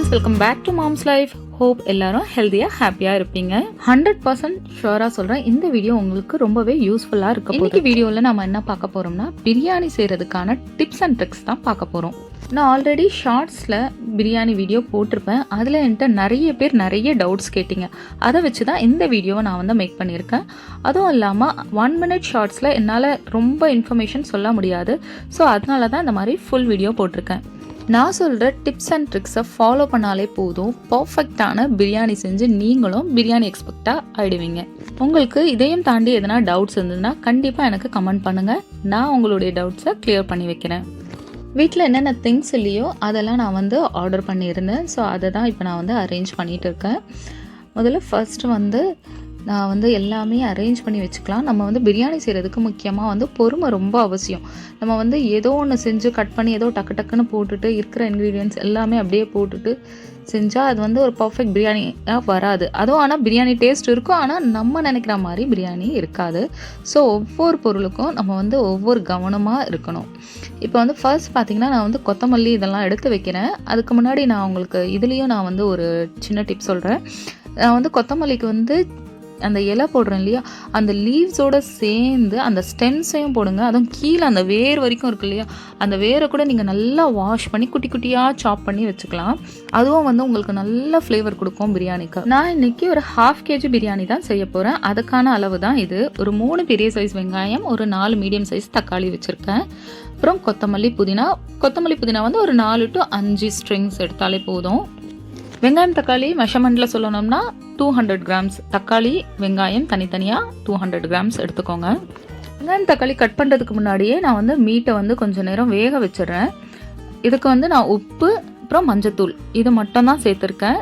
Friends, welcome back to mom's life. Hope எல்லாரும் ஹெல்த்தியாக ஹாப்பியாக இருப்பீங்க. 100% ஷுவராக சொல்கிறேன், இந்த வீடியோ உங்களுக்கு ரொம்பவே யூஸ்ஃபுல்லாக இருக்க போகுது. இன்னைக்கு வீடியோவில் நம்ம என்ன பார்க்க போகிறோம்னா, பிரியாணி செய்கிறதுக்கான டிப்ஸ் அண்ட் ட்ரிக்ஸ் தான் பார்க்க போகிறோம். நான் ஆல்ரெடி ஷார்ட்ஸில் பிரியாணி வீடியோ போட்டிருப்பேன். அதில் என்கிட்ட நிறைய பேர் நிறைய டவுட்ஸ் கேட்டிங்க. அதை வச்சு தான் இந்த வீடியோவை நான் வந்து மேக் பண்ணியிருக்கேன். அதுவும் இல்லாமல் 1 minute ஷார்ட்ஸில் என்னால் ரொம்ப இன்ஃபர்மேஷன் சொல்ல முடியாது. ஸோ அதனால தான் இந்த மாதிரி ஃபுல் வீடியோ போட்டிருக்கேன். நான் சொல்கிற டிப்ஸ் அண்ட் ட்ரிக்ஸை ஃபாலோ பண்ணாலே போதும், பர்ஃபெக்டான பிரியாணி செஞ்சு நீங்களும் பிரியாணி எக்ஸ்பெக்டாக ஆகிடுவீங்க. உங்களுக்கு இதையும் தாண்டி எதனா டவுட்ஸ் இருந்ததுன்னா கண்டிப்பாக எனக்கு கமெண்ட் பண்ணுங்கள். நான் உங்களுடைய டவுட்ஸை கிளியர் பண்ணி வைக்கிறேன். வீட்டில் என்னென்ன திங்ஸ் இல்லையோ அதெல்லாம் நான் வந்து ஆர்டர் பண்ணியிருந்தேன். ஸோ அதை தான் இப்போ நான் வந்து அரேஞ்ச் பண்ணிகிட்டு இருக்கேன். முதல்ல ஃபர்ஸ்ட் வந்து நான் வந்து எல்லாமே அரேஞ்ச் பண்ணி வச்சுக்கலாம். நம்ம வந்து பிரியாணி செய்கிறதுக்கு முக்கியமாக வந்து பொறுமை ரொம்ப அவசியம். நம்ம வந்து ஏதோ ஒன்று செஞ்சு கட் பண்ணி ஏதோ டக்கு டக்குன்னு போட்டுட்டு இருக்கிற இன்க்ரீடியன்ட்ஸ் எல்லாமே அப்படியே போட்டுட்டு செஞ்சால் அது வந்து ஒரு பர்ஃபெக்ட் பிரியாணியாக வராது. அதுவும் ஆனால் பிரியாணி டேஸ்ட் இருக்கும், ஆனால் நம்ம நினைக்கிற மாதிரி பிரியாணி இருக்காது. ஸோ ஒவ்வொரு பொருளுக்கும் நம்ம வந்து ஒவ்வொரு கவனமாக இருக்கணும். இப்போ வந்து ஃபர்ஸ்ட் பார்த்திங்கன்னா, நான் வந்து கொத்தமல்லி இதெல்லாம் எடுத்து வைக்கிறேன். அதுக்கு முன்னாடி நான் உங்களுக்கு இதுலேயும் நான் வந்து ஒரு சின்ன டிப் சொல்கிறேன். நான் வந்து கொத்தமல்லிக்கு வந்து அந்த இலை போடுறேன் இல்லையா, அந்த லீவ்ஸோடு சேர்ந்து அந்த ஸ்டெம்ஸையும் போடுங்க. அதுவும் கீழே அந்த வேர் வரைக்கும் இருக்கு இல்லையா, அந்த வேரை கூட நீங்கள் நல்லா வாஷ் பண்ணி குட்டி குட்டியாக சாப் பண்ணி வச்சுக்கலாம். அதுவும் வந்து உங்களுக்கு நல்ல ஃப்ளேவர் கொடுக்கும் பிரியாணிக்கு. நான் இன்றைக்கி ஒரு 1/2 kg பிரியாணி தான் செய்ய போகிறேன். அதுக்கான அளவு தான் இது. ஒரு 3 பெரிய சைஸ் வெங்காயம், ஒரு 4 மீடியம் சைஸ் தக்காளி வச்சுருக்கேன். அப்புறம் கொத்தமல்லி புதினா வந்து ஒரு 4 to 5 ஸ்ட்ரிங்ஸ் எடுத்தாலே போதும். வெங்காயம் தக்காளி மெஷர்மெண்ட்டில் சொல்லணும்னா 200 grams தக்காளி வெங்காயம் தனித்தனியாக 200 grams எடுத்துக்கோங்க. வெங்காயம் தக்காளி கட் பண்ணுறதுக்கு முன்னாடியே நான் வந்து மீட்டை வந்து கொஞ்சம் நேரம் வேக வச்சிடுறேன். இதுக்கு வந்து நான் உப்பு அப்புறம் மஞ்சத்தூள் இது மட்டும் தான் சேர்த்துருக்கேன்.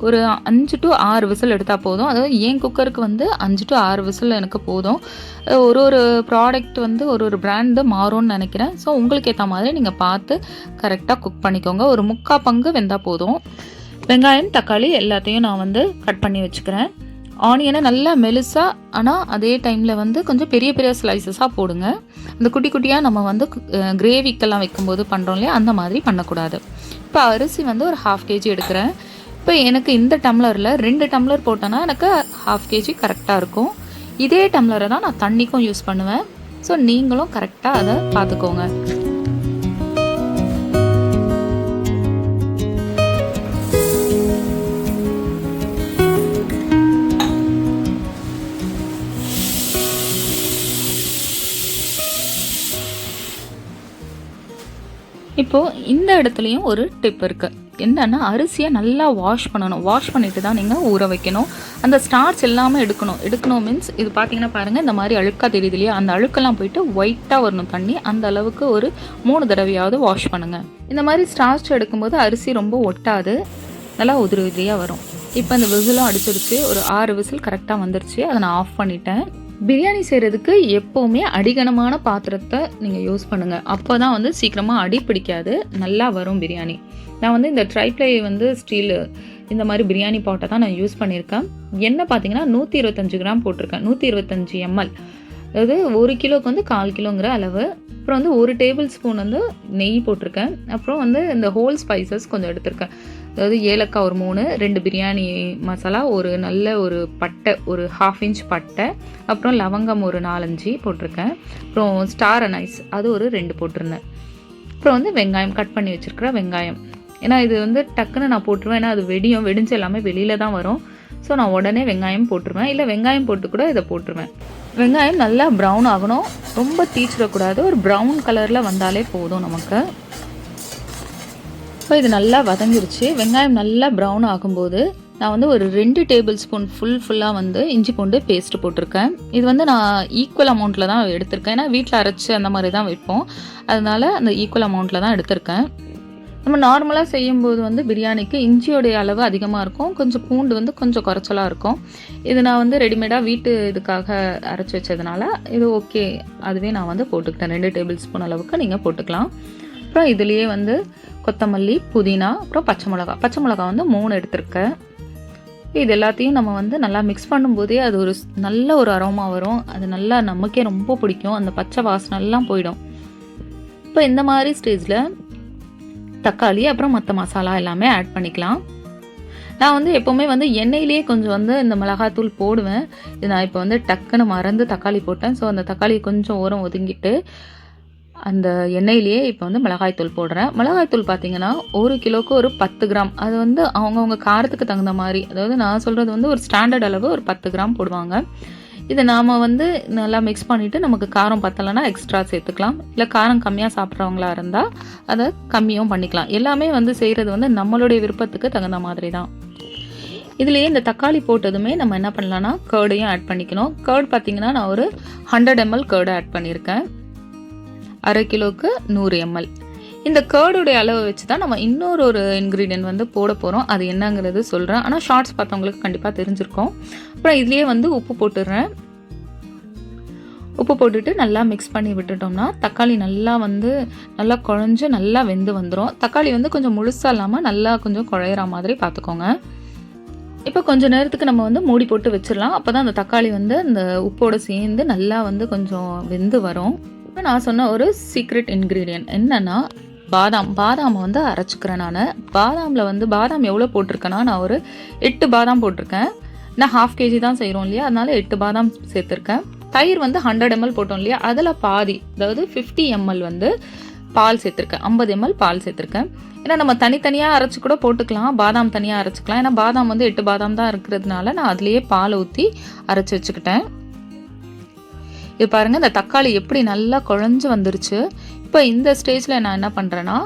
ஒரு 5 to 6 விசில் எடுத்தால் போதும். அதாவது என் குக்கருக்கு வந்து 5 to 6 விசில் எனக்கு போதும். ஒரு ப்ராடக்ட் வந்து ஒரு பிராண்டு மாறும்னு நினைக்கிறேன். ஸோ உங்களுக்கு ஏற்ற மாதிரி நீங்கள் பார்த்து கரெக்டாக குக் பண்ணிக்கோங்க. ஒரு 3/4 பங்கு வெந்தால் போதும். வெங்காயம் தக்காளி எல்லாத்தையும் நான் வந்து கட் பண்ணி வச்சுக்கிறேன். ஆனியனை நல்லா மெலிசாக, ஆனால் அதே டைமில் வந்து கொஞ்சம் பெரிய பெரிய ஸ்லைசஸாக போடுங்க. அந்த குட்டி குட்டியாக நம்ம வந்து கிரேவிக்கெல்லாம் வைக்கும்போது பண்ணுறோம் இல்லையா, அந்த மாதிரி பண்ணக்கூடாது. இப்போ அரிசி வந்து ஒரு 1/2 kg எடுக்கிறேன். இப்போ எனக்கு இந்த டம்ளரில் 2 டம்ளர் போட்டோன்னா எனக்கு 1/2 kg கரெக்டாக இருக்கும். இதே டம்ளரை தான் நான் தண்ணிக்கும் யூஸ் பண்ணுவேன். ஸோ நீங்களும் கரெக்டாக அதை பார்த்துக்கோங்க. இப்போது இந்த இடத்துலையும் ஒரு டிப் இருக்குது. என்னென்னா, அரிசியை நல்லா வாஷ் பண்ணணும். வாஷ் பண்ணிவிட்டு தான் நீங்கள் ஊற வைக்கணும். அந்த ஸ்டார்ச் எல்லாமே எடுக்கணும் மீன்ஸ் இது பார்த்தீங்கன்னா பாருங்கள், இந்த மாதிரி அழுக்காக தெரியுது இல்லையா, அந்த அழுக்கெல்லாம் போயிட்டு ஒயிட்டாக வரணும் தண்ணி. அந்த அளவுக்கு ஒரு 3 தடவையாவது வாஷ் பண்ணுங்கள். இந்த மாதிரி ஸ்டார்ச் எடுக்கும்போது அரிசி ரொம்ப ஒட்டாது, நல்லா உதிரி உதிரியாக வரும். இப்போ இந்த விசிலும் அடிச்சிருச்சு. ஒரு 6 விசில் கரெக்டாக வந்துருச்சு. அதை நான் ஆஃப் பண்ணிட்டேன். பிரியாணி செய்கிறதுக்கு எப்போவுமே அடிகனமான பாத்திரத்தை நீங்கள் யூஸ் பண்ணுங்கள். அப்போ தான் வந்து சீக்கிரமாக அடி பிடிக்காது, நல்லா வரும் பிரியாணி. நான் வந்து இந்த ட்ரைப்ளை வந்து ஸ்டீலு இந்த மாதிரி பிரியாணி பாட்டை தான் நான் யூஸ் பண்ணியிருக்கேன். எண்ணெய் பார்த்தீங்கன்னா 125 கிராம் போட்டிருக்கேன். 125 ml, அதாவது 1 கிலோவுக்கு வந்து 1/4 கிலோங்கிற அளவு. அப்புறம் வந்து 1 டேபிள் ஸ்பூன் வந்து நெய் போட்டிருக்கேன். அப்புறம் வந்து இந்த ஹோல் ஸ்பைசஸ் கொஞ்சம் எடுத்திருக்கேன். அதாவது ஏலக்காய் ஒரு 3, 2 பிரியாணி மசாலா, ஒரு நல்ல ஒரு பட்டை, ஒரு 1/2 inch பட்டை, அப்புறம் லவங்கம் ஒரு 4-5 போட்டிருக்கேன். அப்புறம் ஸ்டார் அனைஸ் அது ஒரு 2 போட்டிருந்தேன். அப்புறம் வந்து வெங்காயம் கட் பண்ணி வச்சுருக்கிற வெங்காயம். ஏன்னா இது வந்து டக்குன்னு நான் போட்டுருவேன், ஏன்னா அது வெடிஞ்சு எல்லாமே வெளியில் தான் வரும். ஸோ நான் உடனே வெங்காயம் போட்டுருவேன், இல்லை வெங்காயம் போட்டு கூட இதை போட்டுருவேன். வெங்காயம் நல்லா ப்ரௌன் ஆகணும், ரொம்ப தீச்சிடக்கூடாது. ஒரு ப்ரௌன் கலரில் வந்தாலே போதும் நமக்கு. இப்போ இது நல்லா வதங்கிருச்சு. வெங்காயம் நல்லா ப்ரௌன் ஆகும்போது நான் வந்து ஒரு 2 டேபிள் ஸ்பூன் ஃபுல்லாக வந்து இஞ்சி பூண்டு பேஸ்ட்டு போட்டிருக்கேன். இது வந்து நான் ஈக்குவல் அமௌண்ட்டில் தான் எடுத்திருக்கேன். ஏன்னா வீட்டில் அரைச்சி அந்த மாதிரி தான் வைப்போம், அதனால் அந்த ஈக்குவல் அமௌண்ட்டில் தான் எடுத்திருக்கேன். நம்ம நார்மலாக செய்யும்போது வந்து பிரியாணிக்கு இஞ்சியோடைய அளவு அதிகமாக இருக்கும், கொஞ்சம் பூண்டு வந்து கொஞ்சம் குறைச்சலாக இருக்கும். இது நான் வந்து ரெடிமேடாக வீட்டு இதுக்காக அரைச்சி வச்சதுனால இது ஓகே, அதுவே நான் வந்து போட்டுக்கிட்டேன். 2 டேபிள் ஸ்பூன் அளவுக்கு நீங்கள் போட்டுக்கலாம். அப்புறம் இதுலேயே வந்து கொத்தமல்லி, புதினா, அப்புறம் பச்சை மிளகா வந்து 3 எடுத்திருக்கேன். இது எல்லாத்தையும் நம்ம வந்து நல்லா மிக்ஸ் பண்ணும்போதே அது ஒரு நல்ல ஒரு அரோமா வரும். அது நல்லா நமக்கே ரொம்ப பிடிக்கும். அந்த பச்சை வாசனை எல்லாம் போயிடும். இப்போ இந்த மாதிரி ஸ்டேஜில் தக்காளி அப்புறம் மற்ற மசாலா எல்லாமே ஆட் பண்ணிக்கலாம். நான் வந்து எப்போவுமே வந்து எண்ணெயிலேயே கொஞ்சம் வந்து இந்த மிளகாத்தூள் போடுவேன். இது நான் இப்போ வந்து டக்குன்னு மறந்து தக்காளி போட்டேன். ஸோ அந்த தக்காளி கொஞ்சம் ஓரம் ஒதுங்கிட்டு அந்த எண்ணெயிலேயே இப்போ வந்து மிளகாய்த்தூள் போடுறேன். மிளகாய்த்தூள் பார்த்தீங்கன்னா 1 கிலோவுக்கு ஒரு 10 கிராம். அது வந்து அவங்கவுங்க காரத்துக்கு தகுந்த மாதிரி, அதாவது நான் சொல்கிறது வந்து ஒரு ஸ்டாண்டர்ட் அளவு ஒரு 10 கிராம் போடுவாங்க. இதை நாம் வந்து நல்லா மிக்ஸ் பண்ணிவிட்டு நமக்கு காரம் பத்தலைன்னா எக்ஸ்ட்ரா சேர்த்துக்கலாம். இல்லை காரம் கம்மியாக சாப்பிட்றவங்களா இருந்தால் அதை கம்மியும் பண்ணிக்கலாம். எல்லாமே வந்து செய்கிறது வந்து நம்மளுடைய விருப்பத்துக்கு தகுந்த மாதிரி தான். இதுலேயே இந்த தக்காளி போட்டதுமே நம்ம என்ன பண்ணலான்னா கர்டையும் ஆட் பண்ணிக்கணும். கர்ட் பார்த்திங்கன்னா நான் ஒரு 100 ml கர்டு ஆட் பண்ணியிருக்கேன். 1/2 கிலோவுக்கு 100 ml. இந்த கர்டுடைய அளவை வச்சு தான் நம்ம இன்னொரு இன்க்ரீடியன்ட் வந்து போட போகிறோம். அது என்னங்கிறது சொல்கிறேன். ஆனால் ஷார்ட்ஸ் பார்த்தவங்களுக்கு கண்டிப்பாக தெரிஞ்சிருக்கும். அப்புறம் இதுலேயே வந்து உப்பு போட்டுடுறேன். உப்பு போட்டுட்டு நல்லா மிக்ஸ் பண்ணி விட்டுட்டோம்னா தக்காளி நல்லா குழஞ்சு நல்லா வெந்து வந்துடும். தக்காளி வந்து கொஞ்சம் முழுசாக இல்லாமல் நல்லா கொஞ்சம் குழையிற மாதிரி பார்த்துக்கோங்க. இப்போ கொஞ்சம் நேரத்துக்கு நம்ம வந்து மூடி போட்டு வச்சிடலாம். அப்போ தான் அந்த தக்காளி வந்து அந்த உப்போடு சேர்ந்து நல்லா வந்து கொஞ்சம் வெந்து வரும். இப்போ நான் சொன்ன ஒரு சீக்ரெட் இன்க்ரீடியன்ட் என்னென்னா பாதாமை வந்து அரைச்சிக்கிறேன். பாதாம் எவ்வளோ போட்டிருக்கேன்னா நான் ஒரு 8 பாதாம் போட்டிருக்கேன். நான் 1/2 kg தான் செய்கிறோம் இல்லையா, அதனால 8 பாதாம் சேர்த்துருக்கேன். தயிர் வந்து 100 ml போட்டோம் இல்லையா, அதில் பாதி, அதாவது 50 ml வந்து பால் சேர்த்துருக்கேன். 50 ml பால் சேர்த்துருக்கேன். ஏன்னா நம்ம தனித்தனியாக அரைச்சி கூட போட்டுக்கலாம், பாதாம் தனியாக அரைச்சிக்கலாம். ஏன்னா பாதாம் வந்து 8 பாதாம் தான் இருக்கிறதுனால நான் அதுலேயே பால் ஊற்றி அரைச்சி வச்சுக்கிட்டேன். இது பாருங்கள், இந்த தக்காளி எப்படி நல்லா குழஞ்சு வந்துருச்சு. இப்போ இந்த ஸ்டேஜில் நான் என்ன பண்ணுறேன்னா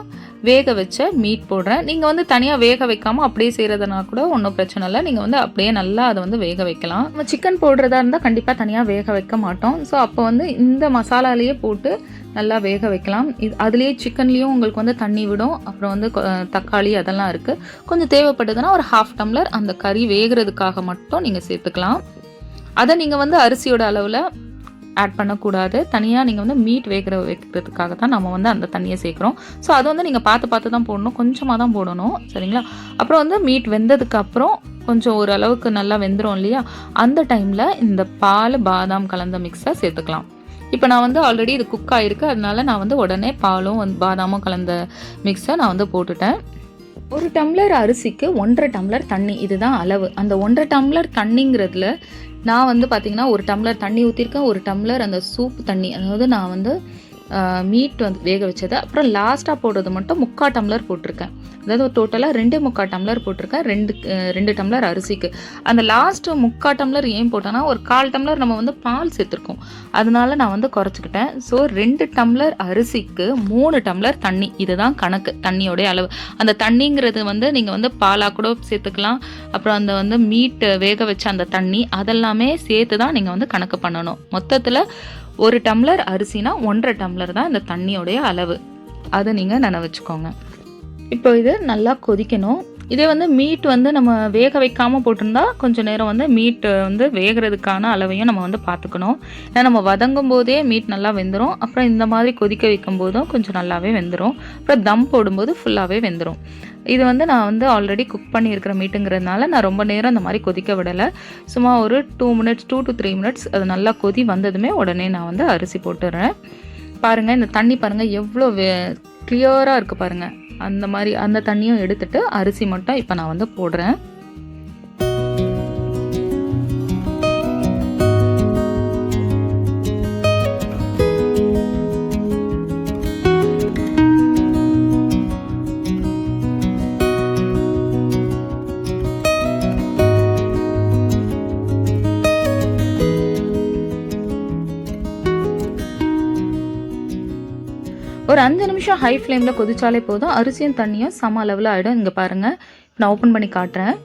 வேக வச்ச மீட் போடுறேன். நீங்கள் வந்து தனியாக வேக வைக்காமல் அப்படியே செய்கிறதுனா கூட ஒன்றும் பிரச்சனை இல்லை. நீங்கள் வந்து அப்படியே நல்லா அதை வந்து வேக வைக்கலாம். நம்ம சிக்கன் போடுறதா இருந்தால் கண்டிப்பாக தனியாக வேக வைக்க மாட்டோம். ஸோ அப்போ வந்து இந்த மசாலாலேயே போட்டு நல்லா வேக வைக்கலாம். அதுலேயே சிக்கன்லேயும் உங்களுக்கு வந்து தண்ணி விடும். அப்புறம் வந்து தக்காளி அதெல்லாம் இருக்குது. கொஞ்சம் தேவைப்பட்டதுன்னா ஒரு 1/2 டம்ளர் அந்த கறி வேகிறதுக்காக மட்டும் நீங்கள் சேர்த்துக்கலாம். அதை நீங்கள் வந்து அரிசியோட அளவில் ஆட் பண்ணக்கூடாது. தனியாக நீங்கள் வந்து மீட் வைக்கிறதுக்காக தான் நம்ம வந்து அந்த தண்ணியை சேர்க்குறோம். ஸோ அது வந்து நீங்கள் பார்த்து தான் போடணும், கொஞ்சமாக தான் போடணும், சரிங்களா? அப்புறம் வந்து மீட் வெந்ததுக்கப்புறம் கொஞ்சம் ஓரளவுக்கு நல்லா வெந்துடும் இல்லையா, அந்த டைமில் இந்த பால் பாதாம் கலந்த மிக்ஸை சேர்த்துக்கலாம். இப்போ நான் வந்து ஆல்ரெடி இது குக் ஆகிருக்கு, அதனால நான் வந்து உடனே பாலும் பாதாமும் கலந்த மிக்ஸை நான் வந்து போட்டுட்டேன். 1 டம்ளர் அரிசிக்கு 1.5 டம்ளர் தண்ணி, இதுதான் அளவு. அந்த 1.5 டம்ளர் தண்ணிங்கிறதுல நான் வந்து பார்த்திங்கன்னா 1 டம்ளர் தண்ணி ஊற்றிருக்கேன். 1 டம்ளர் அந்த சூப் தண்ணி, அதாவது நான் வந்து மீட் வந்து வேக வச்சது, அப்புறம் லாஸ்ட்டாக போடுறது மட்டும் 3/4 டம்ளர் போட்டிருக்கேன். அதாவது டோட்டலாக 2.25 டம்ளர் போட்டிருக்கேன் 2 டம்ளர் அரிசிக்கு. அந்த லாஸ்ட்டு 3/4 டம்ளர் ஏன் போட்டேன்னா ஒரு 1/4 டம்ளர் நம்ம வந்து பால் சேர்த்துருக்கோம், அதனால நான் வந்து குறைச்சிக்கிட்டேன். ஸோ 2 டம்ளர் அரிசிக்கு 3 டம்ளர் தண்ணி, இதுதான் கணக்கு தண்ணியோடைய அளவு. அந்த தண்ணிங்கிறது வந்து நீங்கள் வந்து பாலாக கூட சேர்த்துக்கலாம். அப்புறம் அந்த வந்து மீட் வேக வச்ச அந்த தண்ணி அதெல்லாமே சேர்த்து தான் நீங்கள் வந்து கணக்கு பண்ணணும். மொத்தத்தில் 1 டம்ளர் அரிசினா 1.5 டம்ளர் தான் இந்த தண்ணியோடைய அளவு. அதை நீங்கள் நினைவச்சுக்கோங்க. இப்போ இது நல்லா கொதிக்கணும். இதே வந்து மீட் வந்து நம்ம வேக வைக்காமல் போட்டிருந்தா கொஞ்சம் நேரம் வந்து மீட் வந்து வேகிறதுக்கான அளவையும் நம்ம வந்து பார்த்துக்கணும். ஏன்னா நம்ம வதங்கும் போதே மீட் நல்லா வெந்துடும். அப்புறம் இந்த மாதிரி கொதிக்க வைக்கும் போதும் கொஞ்சம் நல்லாவே வெந்துடும். அப்புறம் தம் போடும்போது ஃபுல்லாகவே வெந்துடும். இது வந்து நான் வந்து ஆல்ரெடி குக் பண்ணியிருக்கிற மீட்டுங்கிறதுனால நான் ரொம்ப நேரம் இந்த மாதிரி கொதிக்க விடலை. சும்மா ஒரு 2 to 3 மினிட்ஸ் அது நல்லா கொதி வந்ததுமே உடனே நான் வந்து அரிசி போட்டுடுறேன். பாருங்கள், இந்த தண்ணி பாருங்கள் எவ்வளோ கிளியராக இருக்குது பாருங்கள். அந்த மாதிரி அந்த தண்ணியும் எடுத்துட்டு அரிசி மட்டும் இப்போ நான் வந்து போடுறேன். ஒரு 5 நிமிஷம் ஹை ஃப்ளேமில் கொதிச்சாலே போதும். அரிசியும் தண்ணியும் சம அளவில் ஆகிடும். இங்கே பாருங்கள், நான் ஓப்பன் பண்ணி காட்டுறேன்.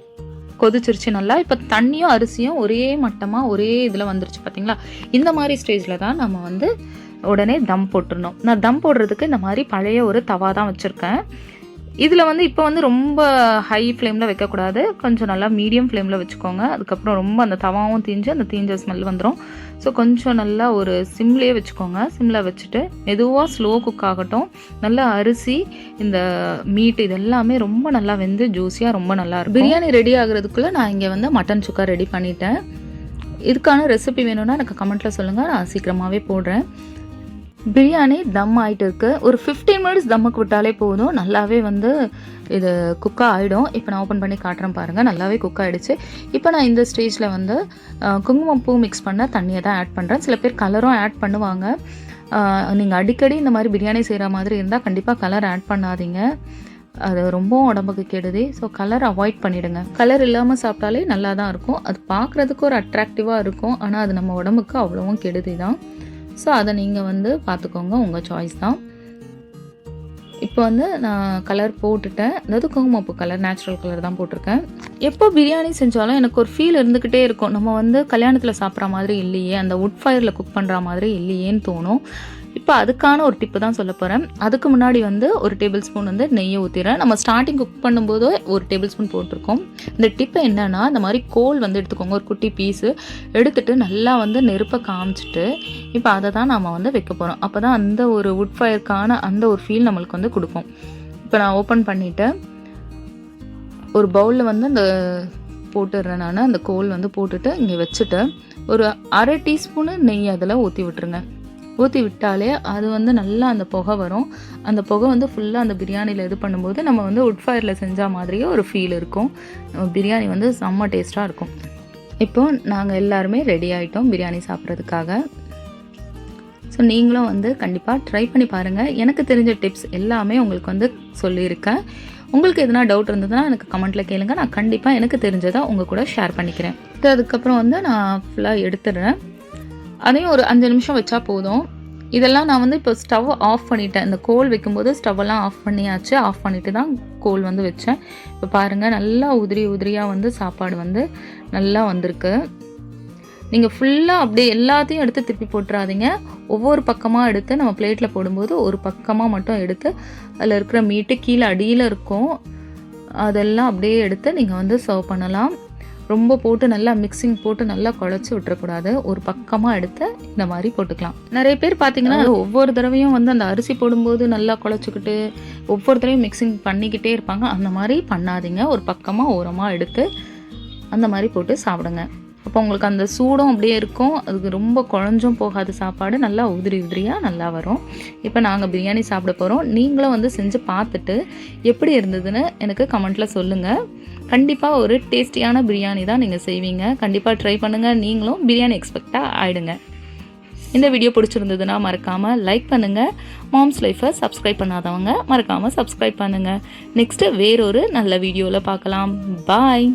கொதிச்சிருச்சு நல்லா. இப்போ தண்ணியும் அரிசியும் ஒரே மட்டமாக ஒரே இதில் வந்துருச்சு பார்த்தீங்களா? இந்த மாதிரி ஸ்டேஜில் தான் நம்ம வந்து உடனே தம் போட்டுடணும். நான் தம் போடுறதுக்கு இந்த மாதிரி பழைய ஒரு தவா தான் வச்சுருக்கேன். இதில் வந்து இப்போ வந்து ரொம்ப ஹை ஃப்ளேமில் வைக்கக்கூடாது, கொஞ்சம் நல்லா மீடியம் ஃப்ளேமில் வச்சுக்கோங்க. அதுக்கப்புறம் ரொம்ப அந்த தவாவும் அந்த தீஞ்ச ஸ்மெல் வந்துடும். ஸோ கொஞ்சம் நல்லா ஒரு சிம்லேயே வச்சுக்கோங்க. சிம்மில் வச்சுட்டு மெதுவாக ஸ்லோ குக் ஆகட்டும். நல்லா அரிசி இந்த மீட் இது எல்லாமே ரொம்ப நல்லா வெந்து ஜூஸியாக ரொம்ப நல்லா இருக்கும். பிரியாணி ரெடி ஆகுறதுக்குள்ளே நான் இங்கே வந்து மட்டன் சுக்கா ரெடி பண்ணிட்டேன். இதுக்கான ரெசிபி வேணும்னா எனக்கு கமெண்ட்டில் சொல்லுங்கள், நான் சீக்கிரமாகவே போடுறேன். பிரியாணி தம் ஆகிட்டு இருக்குது. ஒரு 15 மினிட்ஸ் தம்முக்கு விட்டாலே போதும், நல்லாவே வந்து இது குக்காக ஆகிடும். இப்போ நான் ஓப்பன் பண்ணி காட்டுறேன் பாருங்கள், நல்லாவே குக் ஆகிடுச்சு. இப்போ நான் இந்த ஸ்டேஜில் வந்து குங்குமப்பூ மிக்ஸ் பண்ண தண்ணியை தான் ஆட் பண்ணுறேன். சில பேர் கலரும் ஆட் பண்ணுவாங்க. நீங்கள் அடிக்கடி இந்த மாதிரி பிரியாணி செய்கிற மாதிரி இருந்தால் கண்டிப்பாக கலர் ஆட் பண்ணாதீங்க, அது ரொம்பவும் உடம்புக்கு கெடுதி. ஸோ கலர் அவாய்ட் பண்ணிவிடுங்க. கலர் இல்லாமல் சாப்பிட்டாலே நல்லா தான் இருக்கும், அது பார்க்குறதுக்கு ஒரு அட்ராக்டிவாக இருக்கும், ஆனால் அது நம்ம உடம்புக்கு அவ்வளோவும் கெடுதி தான். ஸோ அதை நீங்கள் வந்து பார்த்துக்கோங்க, உங்கள் சாய்ஸ் தான். இப்போ வந்து நான் கலர் போட்டுட்டேன், அதாவது குங்குமப்பூ கலர், நேச்சுரல் கலர் தான் போட்டிருக்கேன். எப்போ பிரியாணி செஞ்சாலும் எனக்கு ஒரு ஃபீல் இருந்துக்கிட்டே இருக்கும், நம்ம வந்து கல்யாணத்தில் சாப்பிட்ற மாதிரி இல்லையே, அந்த வுட் ஃபயரில் குக் பண்ணுற மாதிரி இல்லையேன்னு தோணும். இப்போ அதுக்கான ஒரு டிப்பு தான் சொல்ல போகிறேன். அதுக்கு முன்னாடி வந்து ஒரு டேபிள் ஸ்பூன் வந்து நெய்யை ஊற்றிடுறேன். நம்ம ஸ்டார்டிங் குக் பண்ணும்போது ஒரு டேபிள் ஸ்பூன் போட்டிருக்கோம். இந்த டிப்பு என்னென்னா, இந்த மாதிரி கோல் வந்து எடுத்துக்கோங்க, ஒரு குட்டி பீஸு எடுத்துகிட்டு நல்லா வந்து நெருப்பை காமிச்சிட்டு இப்போ அதை தான் நம்ம வந்து வைக்க போகிறோம். அப்போ தான் அந்த ஒரு வுட் ஃபயருக்கான அந்த ஒரு ஃபீல் நம்மளுக்கு வந்து கொடுக்கும். இப்போ நான் ஓப்பன் பண்ணிவிட்டு ஒரு பவுலில் வந்து அந்த போட்டுடுறேன். நான் அந்த கோல் வந்து போட்டுட்டு இங்கே வச்சுட்டு ஒரு 1/2 டீஸ்பூனு நெய் அதில் ஊற்றி விட்டுருங்க. ஊற்றி விட்டாலே அது வந்து நல்லா அந்த புகை வரும். அந்த புகை வந்து ஃபுல்லாக அந்த பிரியாணியில் இது பண்ணும்போது நம்ம வந்து வுட் ஃபயரில் செஞ்ச மாதிரியே ஒரு ஃபீல் இருக்கும். பிரியாணி வந்து செம்ம டேஸ்ட்டாக இருக்கும். இப்போது நாங்கள் எல்லாருமே ரெடி ஆகிட்டோம் பிரியாணி சாப்பிட்றதுக்காக. ஸோ நீங்களும் வந்து கண்டிப்பாக ட்ரை பண்ணி பாருங்கள். எனக்கு தெரிஞ்ச டிப்ஸ் எல்லாமே உங்களுக்கு வந்து சொல்லியிருக்கேன். உங்களுக்கு எதனா டவுட் இருந்ததுன்னா எனக்கு கமெண்ட்டில் கேளுங்க, நான் கண்டிப்பாக எனக்கு தெரிஞ்சதை உங்கள் கூட ஷேர் பண்ணிக்கிறேன். அதுக்கப்புறம் வந்து நான் ஃபுல்லாக எடுத்துடுறேன். அதையும் ஒரு 5 நிமிஷம் வச்சா போதும். இதெல்லாம் நான் வந்து இப்போ ஸ்டவ் ஆஃப் பண்ணிட்டேன். இந்த கோல் வைக்கும்போது ஸ்டவ்வெல்லாம் ஆஃப் பண்ணியாச்சு. ஆஃப் பண்ணிவிட்டு தான் கோல் வந்து வச்சேன். இப்போ பாருங்கள், நல்லா உதிரியாக வந்து சாப்பாடு வந்து நல்லா வந்திருக்கு. நீங்கள் ஃபுல்லாக அப்படியே எல்லாத்தையும் எடுத்து திருப்பி போட்டுறாதீங்க. ஒவ்வொரு பக்கமாக எடுத்து நம்ம பிளேட்டில் போடும்போது ஒரு பக்கமாக மட்டும் எடுத்து அதில் இருக்கிற மீட்டு கீழே அடியில் இருக்கும், அதெல்லாம் அப்படியே எடுத்து நீங்கள் வந்து சர்வ் பண்ணலாம். ரொம்ப போட்டு நல்லா மிக்சிங் போட்டு நல்லா குழச்சி விட்டுறக்கூடாது. ஒரு பக்கமாக எடுத்து இந்த மாதிரி போட்டுக்கலாம். நிறைய பேர் பார்த்தீங்கன்னா ஒவ்வொரு தடவையும் வந்து அந்த அரிசி போடும்போது நல்லா குழச்சிக்கிட்டு ஒவ்வொரு தடவையும் மிக்சிங் பண்ணிக்கிட்டே இருப்பாங்க. அந்த மாதிரி பண்ணாதீங்க. ஒரு பக்கமாக ஓரமாக எடுத்து அந்த மாதிரி போட்டு சாப்பிடுங்க. அப்போ உங்களுக்கு அந்த சூடும் அப்படியே இருக்கும், அதுக்கு ரொம்ப குழஞ்சும் போகாது, சாப்பாடு நல்லா உதிரியாக நல்லா வரும். இப்போ நாங்கள் பிரியாணி சாப்பிட போகிறோம். நீங்களும் வந்து செஞ்சு பார்த்துட்டு எப்படி இருந்ததுன்னு எனக்கு கமெண்ட்டில் சொல்லுங்கள். கண்டிப்பாக ஒரு டேஸ்டியான பிரியாணி தான் நீங்கள் செய்வீங்க. கண்டிப்பாக ட்ரை பண்ணுங்கள், நீங்களும் பிரியாணி எக்ஸ்பெக்டாக ஆகிடுங்க. இந்த வீடியோ பிடிச்சிருந்ததுன்னா மறக்காமல் லைக் பண்ணுங்கள். மாம்ஸ் லைஃபை சப்ஸ்கிரைப் பண்ணாதவங்க மறக்காமல் சப்ஸ்கிரைப் பண்ணுங்கள். நெக்ஸ்ட்டு வேறொரு நல்ல வீடியோவில் பார்க்கலாம். பாய்.